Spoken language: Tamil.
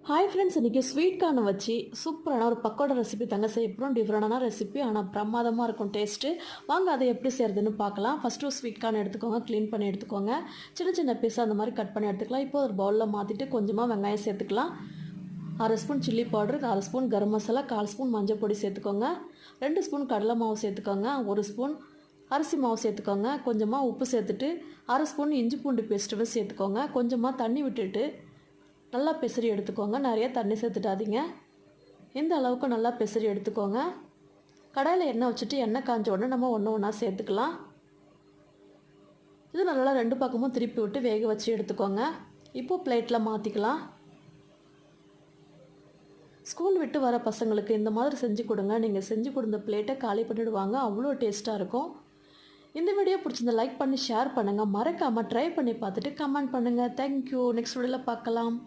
ஹாய் ஃப்ரெண்ட்ஸ், இன்றைக்கி ஸ்வீட் கார்னை வச்சு சூப்பரான ஒரு பக்கோடா ரெசிபி தாங்க செய்ய போகிறோம். டிஃப்ரெண்டான ரெசிபி, ஆனால் பிரமாதமாக இருக்கும் டேஸ்ட்டு. வாங்க அதை எப்படி செய்கிறதுன்னு பார்க்கலாம். ஃபஸ்ட்டு ஸ்வீட் கார்ன் எடுத்துக்கோங்க, க்ளீன் பண்ணி எடுத்துக்கோங்க. சின்ன சின்ன பீஸாக அந்த மாதிரி கட் பண்ணி எடுத்துக்கலாம். இப்போ ஒரு பவுலில் மாற்றிட்டு கொஞ்சமாக வெங்காயம் சேர்த்துக்கலாம். 1/2 spoon chilli powder, 1/2 spoon garam masala, 1/4 spoon மஞ்சள் பொடி சேர்த்துக்கோங்க. 2 ஸ்பூன் கடலை மாவு சேர்த்துக்கோங்க. 1 ஸ்பூன் அரிசி மாவு சேர்த்துக்கோங்க. கொஞ்சமாக உப்பு சேர்த்துட்டு 1/2 ஸ்பூன் இஞ்சி பூண்டு பேஸ்ட்டு சேர்த்துக்கோங்க. கொஞ்சமாக தண்ணி விட்டுட்டு நல்லா பெசரி எடுத்துக்கோங்க. நிறைய தண்ணி சேர்த்துட்டாதீங்க. இந்த அளவுக்கு நல்லா பெசரி எடுத்துக்கோங்க. கடாயில் எண்ணெய் வச்சுட்டு எண்ணெய் காஞ்ச உடனே நம்ம ஒன்று ஒன்றா சேர்த்துக்கலாம். இது நல்லா 2 பக்கமும் திருப்பி விட்டு வேக வச்சு எடுத்துக்கோங்க. இப்போது பிளேட்டில் மாற்றிக்கலாம். ஸ்கூல் விட்டு வர பசங்களுக்கு இந்த மாதிரி செஞ்சு கொடுங்க. நீங்கள் செஞ்சு கொடுத்த பிளேட்டை காலி பண்ணிவிடுவாங்க. அவ்வளோ டேஸ்ட்டாக இருக்கும். இந்த வீடியோ பிடிச்சிருந்தா லைக் பண்ணி ஷேர் பண்ணுங்கள். மறக்காமல் ட்ரை பண்ணி பார்த்துட்டு கமெண்ட் பண்ணுங்கள். தேங்க்யூ. நெக்ஸ்ட் வீடியோவில் பார்க்கலாம்.